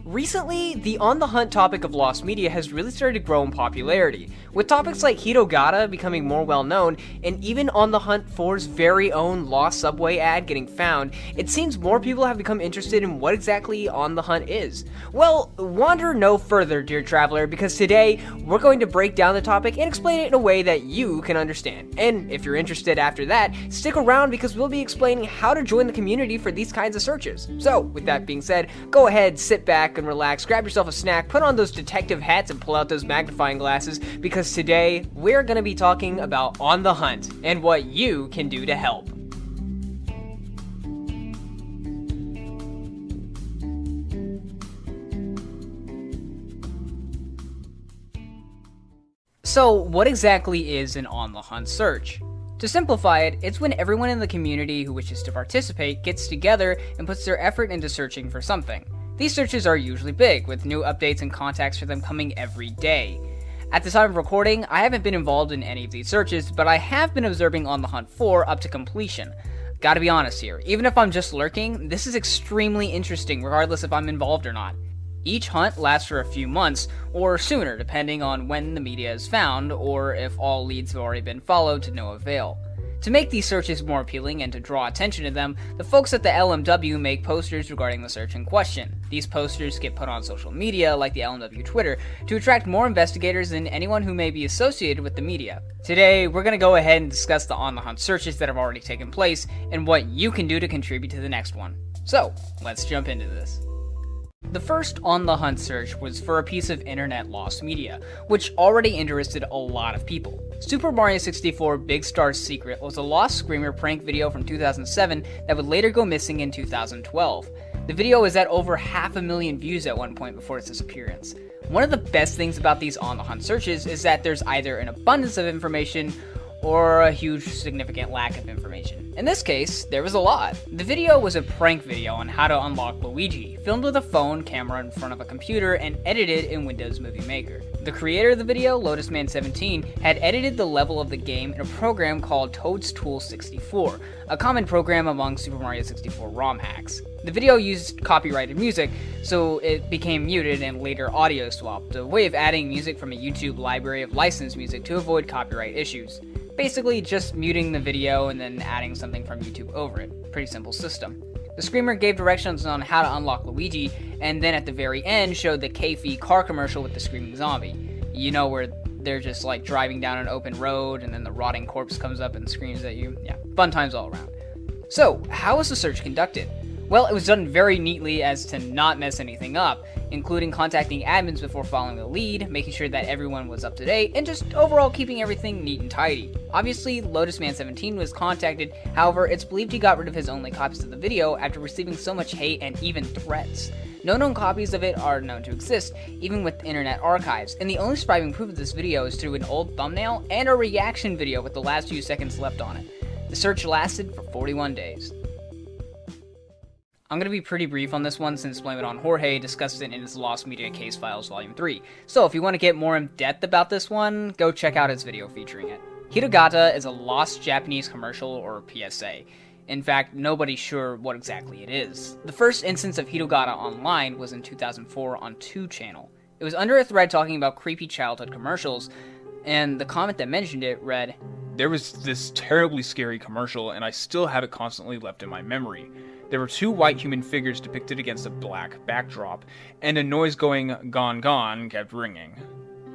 Recently, the On the Hunt topic of lost media has really started to grow in popularity, with topics like Hitogata becoming more well known, and even On the Hunt 4's very own lost subway ad getting found. It seems more people have become interested in what exactly On the Hunt is. Well, wander no further, dear traveler, because today we're going to break down the topic and explain it in a way that you can understand. And if you're interested after that, stick around because we'll be explaining how to join the community for these kinds of searches. So, with that being said, go ahead, sit back and relax, grab yourself a snack, put on those detective hats, and pull out those magnifying glasses, because today we're going to be talking about On the Hunt and what you can do to help. So, what exactly is an On the Hunt search? To simplify it, it's when everyone in the community who wishes to participate gets together and puts their effort into searching for something. These searches are usually big, with new updates and contacts for them coming every day. At the time of recording, I haven't been involved in any of these searches, but I have been observing On the Hunt 4 up to completion. Gotta be honest here, even if I'm just lurking, this is extremely interesting regardless if I'm involved or not. Each hunt lasts for a few months, or sooner depending on when the media is found, or if all leads have already been followed to no avail. To make these searches more appealing and to draw attention to them, the folks at the LMW make posters regarding the search in question. These posters get put on social media, like the LMW Twitter, to attract more investigators and anyone who may be associated with the media. Today, we're going to go ahead and discuss the On the Hunt searches that have already taken place, and what you can do to contribute to the next one. So, let's jump into this. The first On the Hunt search was for a piece of internet lost media, which already interested a lot of people. Super Mario 64 Big Star's Secret was a lost screamer prank video from 2007 that would later go missing in 2012. The video was at over 500,000 views at one point before its disappearance. One of the best things about these On the Hunt searches is that there's either an abundance of information or a huge significant lack of information. In this case, there was a lot. The video was a prank video on how to unlock Luigi, filmed with a phone camera in front of a computer and edited in Windows Movie Maker. The creator of the video, LotusMan17, had edited the level of the game in a program called Toadstool 64, a common program among Super Mario 64 ROM hacks. The video used copyrighted music, so it became muted and later audio swapped, a way of adding music from a YouTube library of licensed music to avoid copyright issues. Basically just muting the video and then adding something from YouTube over it. Pretty simple system. The screamer gave directions on how to unlock Luigi, and then at the very end showed the Keifi car commercial with the screaming zombie. You know, where they're just like driving down an open road and then the rotting corpse comes up and screams at you. Yeah, fun times all around. So, how was the search conducted? Well, it was done very neatly as to not mess anything up, including contacting admins before following the lead, making sure that everyone was up to date, and just overall keeping everything neat and tidy. Obviously, LotusMan17 was contacted, however, it's believed he got rid of his only copies of the video after receiving so much hate and even threats. No known copies of it are known to exist, even with internet archives, and the only surviving proof of this video is through an old thumbnail and a reaction video with the last few seconds left on it. The search lasted for 41 days. I'm going to be pretty brief on this one since Blame It On Jorge discussed it in his Lost Media Case Files Volume 3, so if you want to get more in depth about this one, go check out his video featuring it. Hitogata is a lost Japanese commercial or PSA. In fact, nobody's sure what exactly it is. The first instance of Hitogata online was in 2004 on 2channel. It was under a thread talking about creepy childhood commercials, and the comment that mentioned it read, "There was this terribly scary commercial, and I still have it constantly left in my memory. There were two white human figures depicted against a black backdrop, and a noise going, 'Gone, gone,' kept ringing.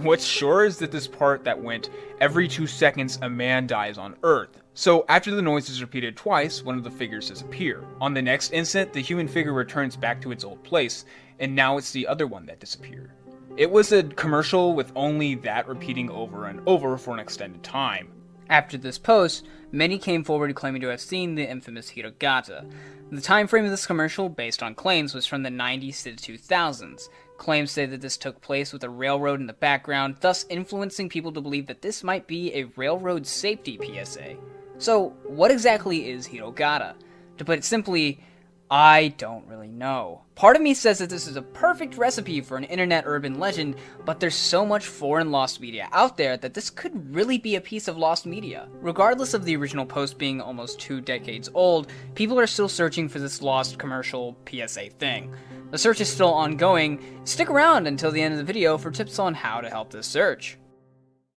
What's sure is that this part that went, 'Every 2 seconds a man dies on Earth.' So after the noise is repeated twice, one of the figures disappear. On the next instant, the human figure returns back to its old place, and now it's the other one that disappeared. It was a commercial with only that repeating over and over for an extended time." After this post, many came forward claiming to have seen the infamous Hitogata. The time frame of this commercial, based on claims, was from the 90s to the 2000s. Claims say that this took place with a railroad in the background, thus influencing people to believe that this might be a railroad safety PSA. So, what exactly is Hitogata? To put it simply, I don't really know. Part of me says that this is a perfect recipe for an internet urban legend, but there's so much foreign lost media out there that this could really be a piece of lost media. Regardless of the original post being almost 2 decades old, people are still searching for this lost commercial PSA thing. The search is still ongoing. Stick around until the end of the video for tips on how to help this search.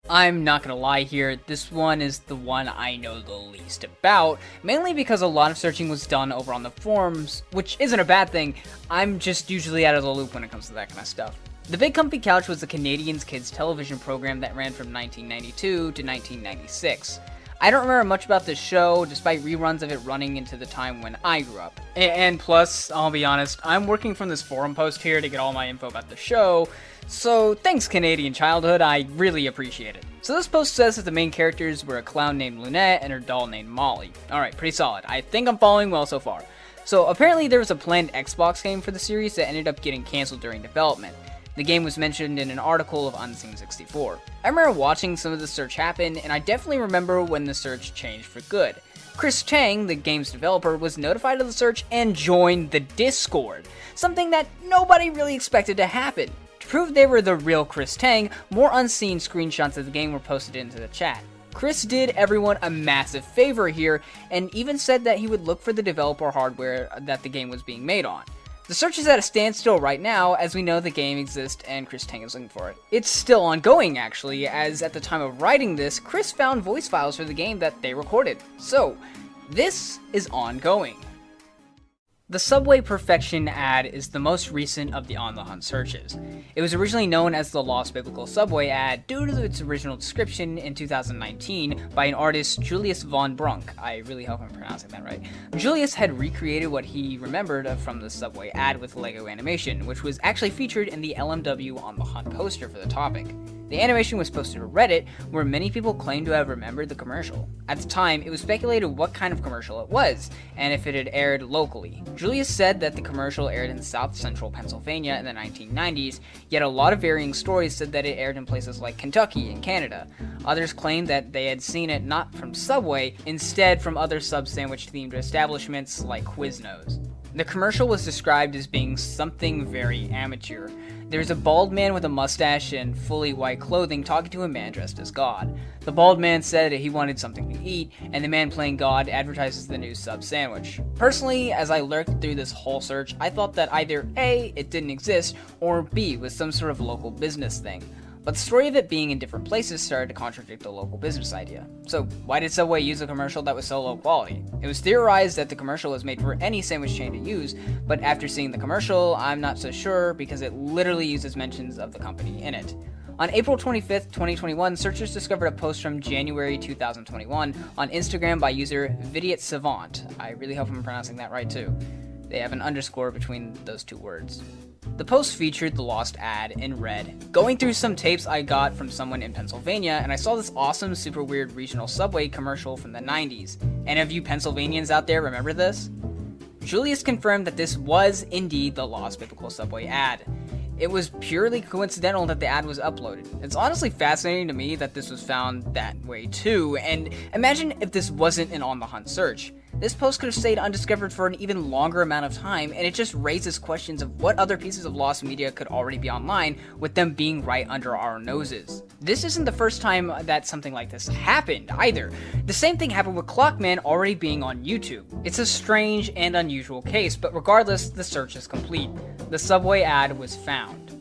I'm not gonna lie here, this one is the one I know the least about, mainly because a lot of searching was done over on the forums, which isn't a bad thing. I'm just usually out of the loop when it comes to that kind of stuff. The Big Comfy Couch was a Canadian kids television program that ran from 1992 to 1996. I don't remember much about this show, despite reruns of it running into the time when I grew up. And plus, I'll be honest, I'm working from this forum post here to get all my info about the show, so thanks Canadian childhood, I really appreciate it. So this post says that the main characters were a clown named Lunette and her doll named Molly. Alright, pretty solid. I think I'm following well so far. So apparently there was a planned Xbox game for the series that ended up getting cancelled during development. The game was mentioned in an article of Unseen64. I remember watching some of the search happen, and I definitely remember when the search changed for good. Chris Chang, the game's developer, was notified of the search and joined the Discord, something that nobody really expected to happen. To prove they were the real Chris Tang, more unseen screenshots of the game were posted into the chat. Chris did everyone a massive favor here, and even said that he would look for the developer hardware that the game was being made on. The search is at a standstill right now, as we know the game exists and Chris Tang is looking for it. It's still ongoing actually, as at the time of writing this, Chris found voice files for the game that they recorded. So, this is ongoing. The Subway Perfection ad is the most recent of the On the Hunt searches. It was originally known as the Lost Biblical Subway ad due to its original description in 2019 by an artist, Julius von Brunk. I really hope I'm pronouncing that right. Julius had recreated what he remembered from the Subway ad with Lego animation, which was actually featured in the LMW On the Hunt poster for the topic. The animation was posted to Reddit, where many people claimed to have remembered the commercial. At the time, it was speculated what kind of commercial it was, and if it had aired locally. Julius said that the commercial aired in South Central Pennsylvania in the 1990s, yet a lot of varying stories said that it aired in places like Kentucky and Canada. Others claimed that they had seen it not from Subway, instead from other sub-sandwich themed establishments like Quiznos. The commercial was described as being something very amateur. There's a bald man with a mustache and fully white clothing talking to a man dressed as God. The bald man said he wanted something to eat, and the man playing God advertises the new sub sandwich. Personally, as I lurked through this whole search, I thought that either A, it didn't exist, or B, was some sort of local business thing. But the story of it being in different places started to contradict the local business idea. So why did Subway use a commercial that was so low quality? It was theorized that the commercial was made for any sandwich chain to use, but after seeing the commercial, I'm not so sure because it literally uses mentions of the company in it. On April 25th, 2021, searchers discovered a post from January 2021 on Instagram by user Vidiot Savant. I really hope I'm pronouncing that right too. They have an underscore between those two words. The post featured the lost ad and read, "Going through some tapes I got from someone in Pennsylvania, and I saw this awesome, super weird regional Subway commercial from the 90s. Any of you Pennsylvanians out there remember this?" Julius confirmed that this was indeed the Lost Biblical Subway ad. It was purely coincidental that the ad was uploaded. It's honestly fascinating to me that this was found that way too, and imagine if this wasn't an on the hunt search. This post could have stayed undiscovered for an even longer amount of time, and it just raises questions of what other pieces of lost media could already be online, with them being right under our noses. This isn't the first time that something like this happened, either. The same thing happened with Clockman already being on YouTube. It's a strange and unusual case, but regardless, the search is complete. The Subway ad was found.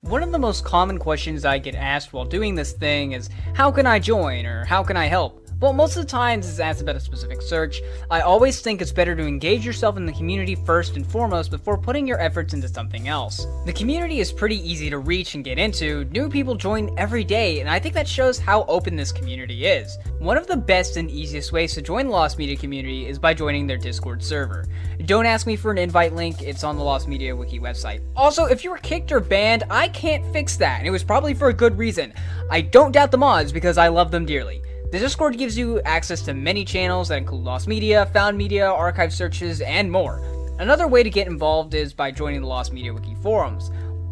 One of the most common questions I get asked while doing this thing is, how can I join, or how can I help? Well, most of the times it's asked about a specific search. I always think it's better to engage yourself in the community first and foremost before putting your efforts into something else. The community is pretty easy to reach and get into. New people join every day, and I think that shows how open this community is. One of the best and easiest ways to join the Lost Media community is by joining their Discord server. Don't ask me for an invite link, it's on the Lost Media Wiki website. Also, if you were kicked or banned, I can't fix that, and it was probably for a good reason. I don't doubt the mods because I love them dearly. The Discord gives you access to many channels that include Lost Media, Found Media, archive searches, and more. Another way to get involved is by joining the Lost Media Wiki forums.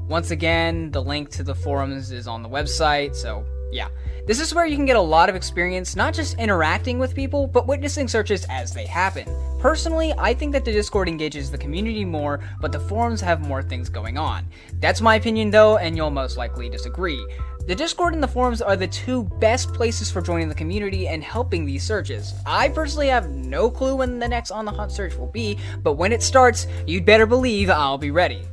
Once again, the link to the forums is on the website, so Yeah, this is where you can get a lot of experience not just interacting with people, but witnessing searches as they happen. Personally, I think that the Discord engages the community more, but the forums have more things going on. That's my opinion though, and you'll most likely disagree. The Discord and the forums are the two best places for joining the community and helping these searches. I personally have no clue when the next On the Hunt search will be, but when it starts, you'd better believe I'll be ready.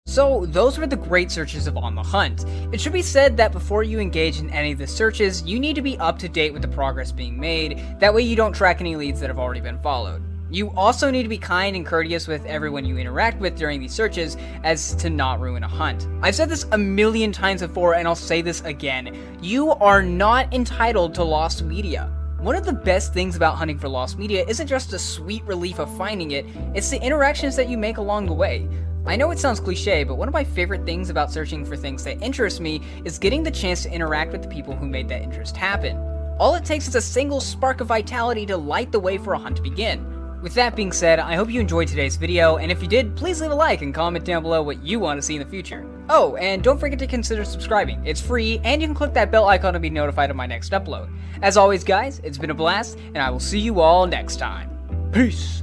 So, those were the great searches of On the Hunt. It should be said that before you engage in any of the searches, you need to be up to date with the progress being made, that way you don't track any leads that have already been followed. You also need to be kind and courteous with everyone you interact with during these searches, as to not ruin a hunt. I've said this a million times before, and I'll say this again. You are not entitled to lost media. One of the best things about hunting for lost media isn't just the sweet relief of finding it, it's the interactions that you make along the way. I know it sounds cliche, but one of my favorite things about searching for things that interest me is getting the chance to interact with the people who made that interest happen. All it takes is a single spark of vitality to light the way for a hunt to begin. With that being said, I hope you enjoyed today's video, and if you did, please leave a like and comment down below what you want to see in the future. Oh, and don't forget to consider subscribing. It's free, and you can click that bell icon to be notified of my next upload. As always guys, it's been a blast, and I will see you all next time. Peace!